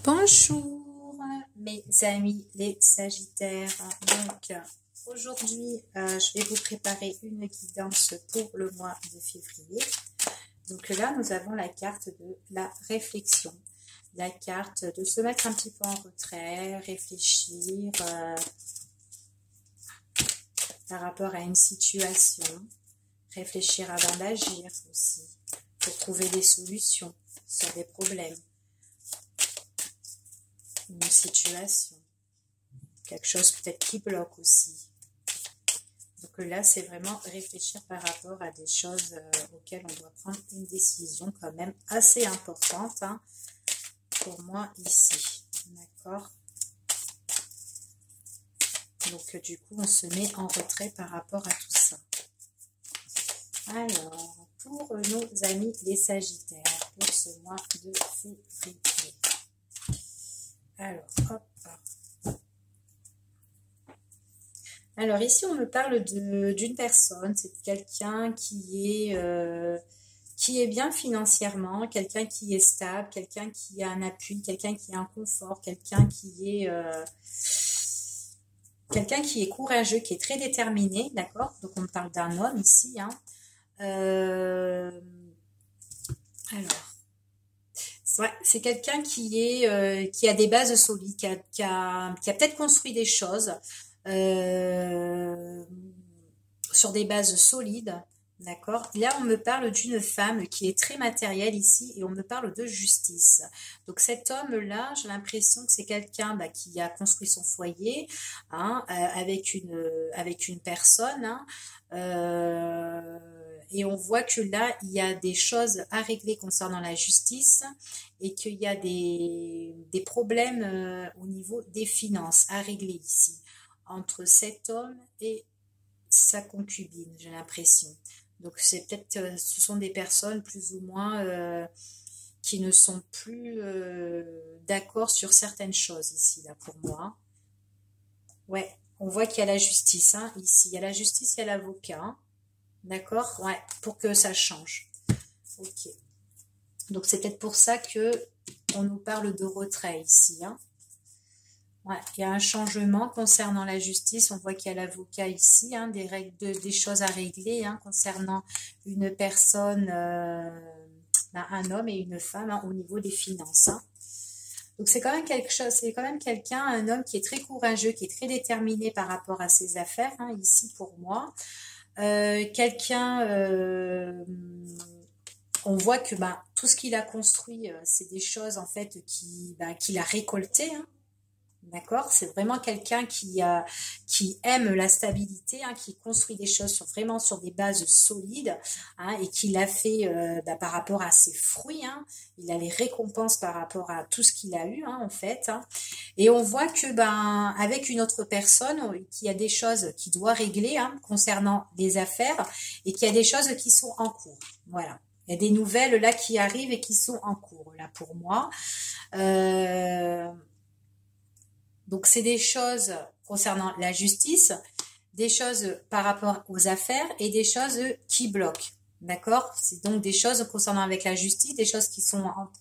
Bonjour mes amis les Sagittaires. Donc aujourd'hui je vais vous préparer une guidance pour le mois de février. Donc là nous avons la carte de la réflexion, la carte de se mettre un petit peu en retrait, réfléchir par rapport à une situation, réfléchir avant d'agir aussi, pour trouver des solutions sur des problèmes. Une situation, quelque chose peut-être qui bloque aussi. Donc là, c'est vraiment réfléchir par rapport à des choses auxquelles on doit prendre une décision quand même assez importante hein, pour moi ici. D'accord? Donc du coup, on se met en retrait par rapport à tout ça. Alors, pour nos amis les Sagittaires, pour ce mois de février. Alors, hop. Alors ici, on me parle d'une personne, c'est quelqu'un qui est bien financièrement, quelqu'un qui est stable, quelqu'un qui a un appui, quelqu'un qui a un confort, quelqu'un qui est courageux, qui est très déterminé, d'accord? Donc on me parle d'un homme ici, hein. Alors. Ouais, c'est quelqu'un qui a des bases solides, qui a peut-être construit des choses sur des bases solides, d'accord? Là, on me parle d'une femme qui est très matérielle ici et on me parle de justice. Donc cet homme-là, j'ai l'impression que c'est quelqu'un qui a construit son foyer hein, avec une personne, hein, et on voit que là, il y a des choses à régler concernant la justice et qu'il y a des problèmes au niveau des finances à régler ici, entre cet homme et sa concubine, j'ai l'impression. Donc c'est peut-être, ce sont des personnes plus ou moins qui ne sont plus d'accord sur certaines choses ici, là, pour moi. Ouais, on voit qu'il y a la justice, hein, ici. Il y a la justice, il y a l'avocat. Hein. D'accord? Ouais, pour que ça change. Ok. Donc, c'est peut-être pour ça que on nous parle de retrait ici. Hein. Ouais, il y a un changement concernant la justice. On voit qu'il y a l'avocat ici, hein, des règles, des choses à régler hein, concernant une personne, un homme et une femme hein, au niveau des finances. Hein. Donc, c'est quand même quelque chose, c'est quand même quelqu'un, un homme qui est très courageux, qui est très déterminé par rapport à ses affaires, hein, ici pour moi. Quelqu'un, on voit que tout ce qu'il a construit, c'est des choses en fait qu'il a récoltées. Hein, d'accord? C'est vraiment quelqu'un qui aime la stabilité, hein, qui construit des choses vraiment sur des bases solides hein, et qui l'a fait par rapport à ses fruits. Hein, il a les récompenses par rapport à tout ce qu'il a eu hein, en fait. Hein, et on voit que avec une autre personne, qu'il y a des choses qu'il doit régler hein, concernant les affaires et qu'il y a des choses qui sont en cours. Voilà. Il y a des nouvelles là qui arrivent et qui sont en cours là pour moi. Donc, c'est des choses concernant la justice, des choses par rapport aux affaires et des choses qui bloquent. D'accord? C'est donc des choses concernant avec la justice, des choses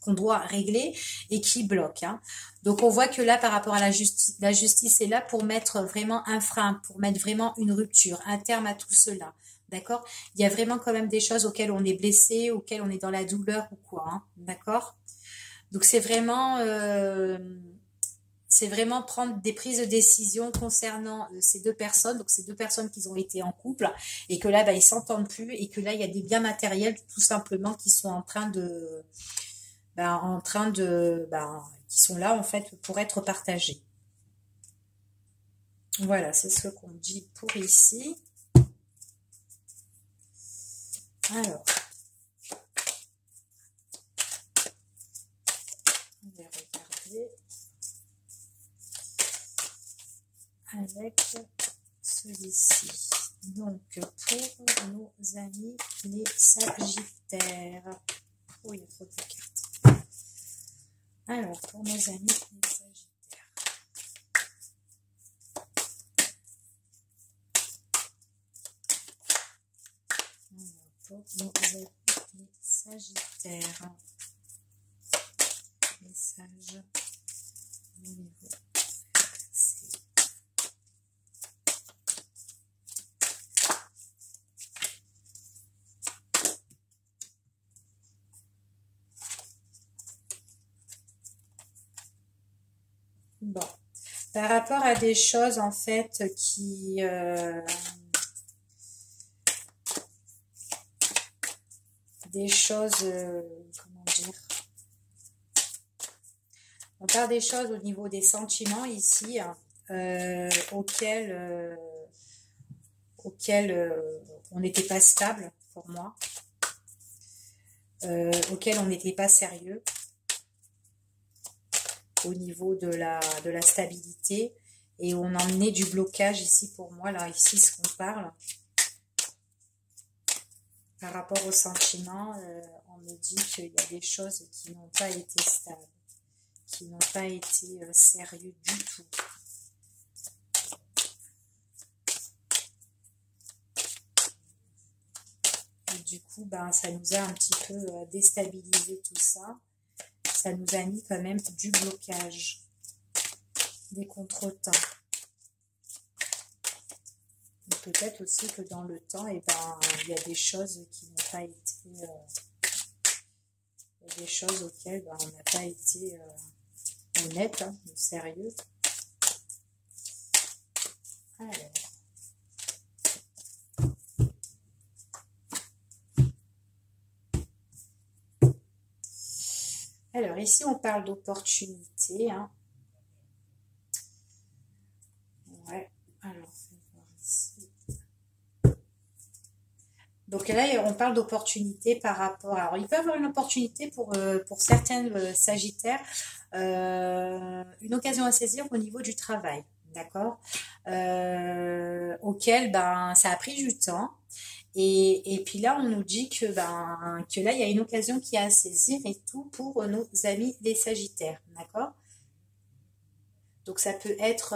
qu'on doit régler et qui bloquent. Hein. Donc, on voit que là, par rapport à la justice est là pour mettre vraiment un frein, pour mettre vraiment une rupture, un terme à tout cela. D'accord? Il y a vraiment quand même des choses auxquelles on est blessé, auxquelles on est dans la douleur ou quoi. Hein. D'accord? Donc, c'est vraiment prendre des prises de décision concernant ces deux personnes, donc ces deux personnes qui ont été en couple et que là, ils s'entendent plus et que là, il y a des biens matériels tout simplement qui sont qui sont là en fait pour être partagés. Voilà, c'est ce qu'on dit pour ici. Alors, on va regarder avec celui-ci. Donc, pour nos amis les Sagittaires. Oh, il y a trop de cartes. Alors, pour nos amis les Sagittaires. Alors, pour nos amis les Sagittaires. Message Bon. Par rapport à des choses, en fait, des choses, comment dire, on parle des choses au niveau des sentiments ici, hein, auxquels on n'était pas stable pour moi, auxquels on n'était pas sérieux au niveau de la stabilité, et on emmenait du blocage ici pour moi, là, ici, ce qu'on parle. Par rapport aux sentiments, on me dit qu'il y a des choses qui n'ont pas été stables, qui n'ont pas été sérieux du tout. Et du coup, ben, ça nous a un petit peu déstabilisé tout ça. Ça nous a mis quand même du blocage, des contretemps. Peut-être aussi que dans le temps, eh ben, il y a des choses qui n'ont pas été, des choses auxquelles ben, on n'a pas été honnête, hein, sérieux. Alors, ici, on parle d'opportunité. Hein. Ouais, alors, on va voir ici. Donc là, on parle d'opportunité par rapport. Alors, il peut y avoir une opportunité pour certaines sagittaires, une occasion à saisir au niveau du travail, d'accord, auquel ben, ça a pris du temps. Et puis là, on nous dit que là, il y a une occasion qui a à saisir et tout pour nos amis les sagittaires, d'accord? Donc ça peut être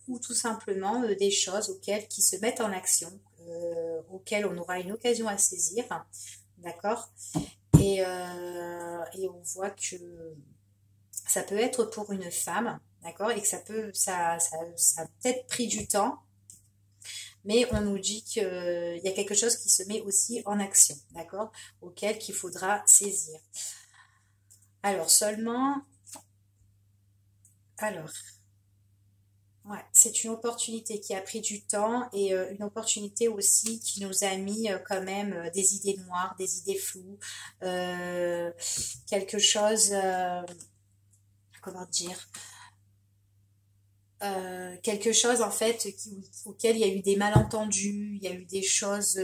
ou tout simplement des choses qui se mettent en action, auxquelles on aura une occasion à saisir, d'accord? Et on voit que ça peut être pour une femme, d'accord? Et que ça a peut-être pris du temps, mais on nous dit qu'il y a quelque chose qui se met aussi en action, d'accord? Auquel qu'il faudra saisir. Alors seulement, alors, ouais, c'est une opportunité qui a pris du temps et une opportunité aussi qui nous a mis quand même des idées noires, des idées floues, euh, quelque chose, comment dire, quelque chose en fait auquel il y a eu des malentendus, il y a eu des choses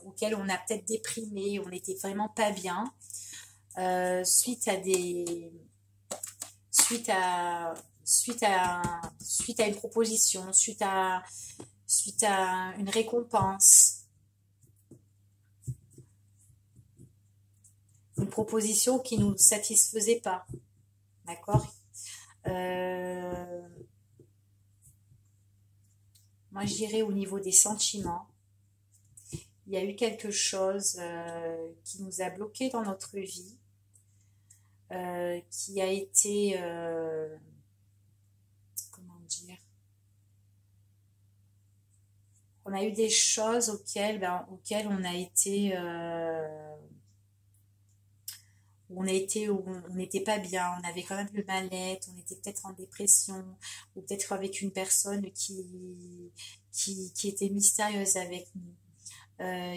auxquelles on a peut-être déprimé, on n'était vraiment pas bien, suite à des suite à suite à une proposition, suite à une récompense, une proposition qui nous satisfaisait pas, d'accord. euh, Moi je dirais au niveau des sentiments, il y a eu quelque chose qui nous a bloqué dans notre vie, qui a été comment dire, on a eu des choses auxquelles où on n'était pas bien, on avait quand même le mal-être, on était peut-être en dépression, ou peut-être avec une personne qui était mystérieuse avec nous,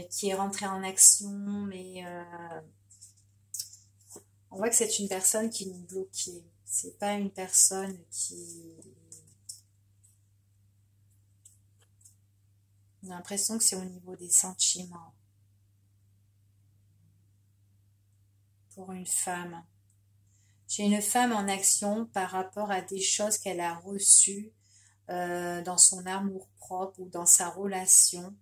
qui est rentrée en action, mais on voit que c'est une personne qui nous bloquait. C'est pas une personne qui... On a l'impression que c'est au niveau des sentiments pour une femme. J'ai une femme en action par rapport à des choses qu'elle a reçues dans son amour-propre ou dans sa relation.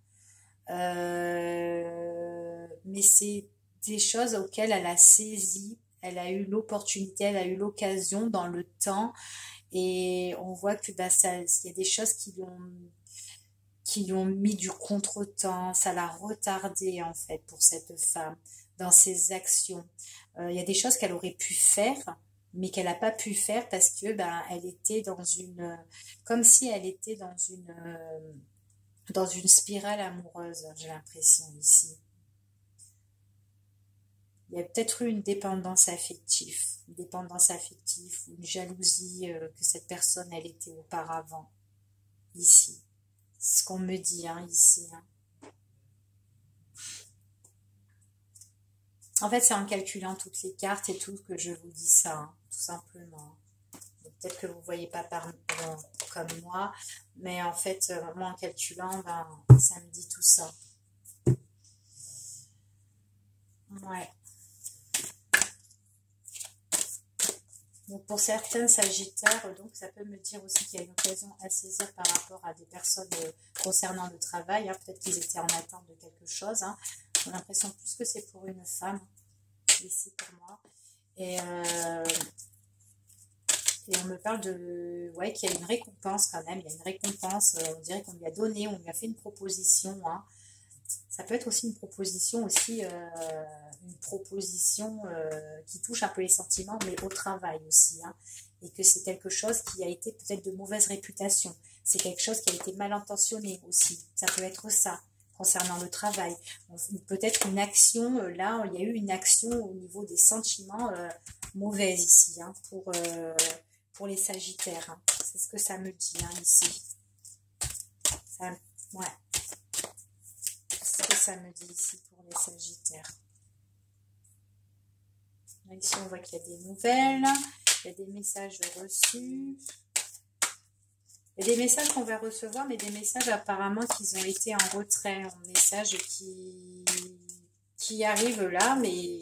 Mais c'est des choses auxquelles elle a saisi, elle a eu l'opportunité, elle a eu l'occasion dans le temps. Et on voit que bah, il y a des choses qui lui ont mis du contretemps, ça l'a retardé en fait pour cette femme dans ses actions. Il y a des choses qu'elle aurait pu faire, mais qu'elle n'a pas pu faire parce que ben elle était comme si elle était dans une spirale amoureuse, j'ai l'impression ici. Il y a peut-être eu une dépendance affective. Ou une jalousie que cette personne, elle était auparavant. Ici. C'est ce qu'on me dit, hein, ici. Hein. En fait, c'est en calculant toutes les cartes et tout que je vous dis ça, hein, tout simplement. Peut-être que vous ne voyez pas comme moi, mais en fait, moi en calculant, ben, ça me dit tout ça. Ouais. Donc pour certains sagittaires, donc ça peut me dire aussi qu'il y a une occasion à saisir par rapport à des personnes concernant le travail. Hein. Peut-être qu'ils étaient en attente de quelque chose. Hein. J'ai l'impression plus que c'est pour une femme, ici pour moi. Et on me parle de, ouais, qu'il y a une récompense quand même. Il y a une récompense, on dirait qu'on lui a donné, on lui a fait une proposition. Hein. Ça peut être aussi une proposition qui touche un peu les sentiments, mais au travail aussi. Hein. Et que c'est quelque chose qui a été peut-être de mauvaise réputation. C'est quelque chose qui a été mal intentionné aussi. Ça peut être ça, concernant le travail. Peut-être une action, là, il y a eu une action au niveau des sentiments mauvaise ici, hein, pour les sagittaires. Hein. C'est ce que ça me dit, hein, ici. Ça, ouais. C'est ce que ça me dit ici pour les sagittaires. Là, ici, on voit qu'il y a des nouvelles. Il y a des messages reçus. Il y a des messages qu'on va recevoir, mais des messages apparemment qu'ils ont été en retrait. Un message qui arrive là, mais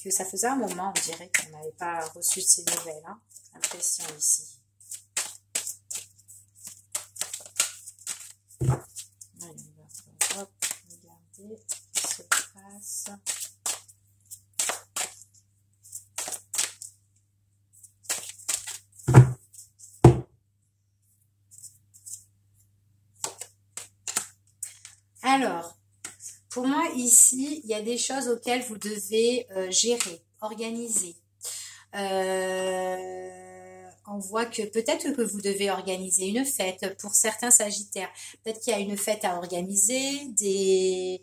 que ça faisait un moment, on dirait qu'on n'avait pas reçu de ces nouvelles. Hein. Impression ici. Allez, on va regarder ce qui se passe. Alors, pour moi, ici, il y a des choses auxquelles vous devez gérer, organiser. On voit que peut-être que vous devez organiser une fête pour certains sagittaires. Peut-être qu'il y a une fête à organiser, des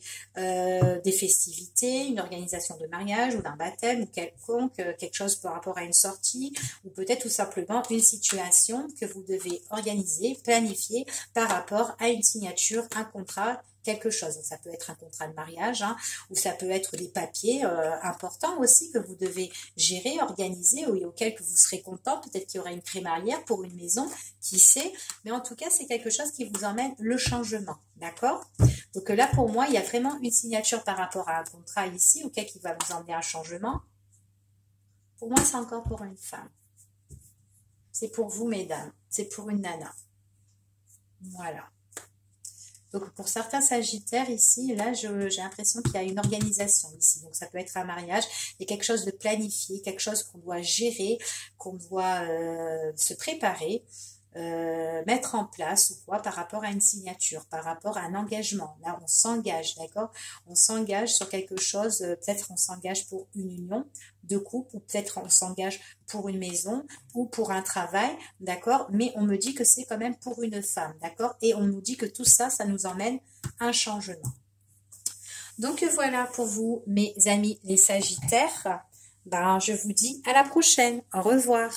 festivités, une organisation de mariage ou d'un baptême ou quelconque, quelque chose par rapport à une sortie ou peut-être tout simplement une situation que vous devez organiser, planifier par rapport à une signature, un contrat, quelque chose. Donc, ça peut être un contrat de mariage, hein, ou ça peut être des papiers importants aussi que vous devez gérer, organiser, ou auquel que vous serez content. Peut-être qu'il y aura une crémaillère pour une maison, qui sait. Mais en tout cas, c'est quelque chose qui vous emmène le changement. D'accord? Donc là, pour moi, il y a vraiment une signature par rapport à un contrat ici, auquel qui va vous emmener un changement. Pour moi, c'est encore pour une femme. C'est pour vous, mesdames. C'est pour une nana. Voilà. Donc, pour certains sagittaires ici, là, j'ai l'impression qu'il y a une organisation ici. Donc, ça peut être un mariage, il y a quelque chose de planifié, quelque chose qu'on doit gérer, qu'on doit se préparer, mettre en place ou quoi par rapport à une signature, par rapport à un engagement. Là, on s'engage, d'accord? On s'engage sur quelque chose, peut-être on s'engage pour une union de couple, ou peut-être on s'engage pour une maison ou pour un travail, d'accord? Mais on me dit que c'est quand même pour une femme, d'accord? Et on nous dit que tout ça, ça nous emmène un changement. Donc voilà pour vous, mes amis les sagittaires. Ben, je vous dis à la prochaine. Au revoir.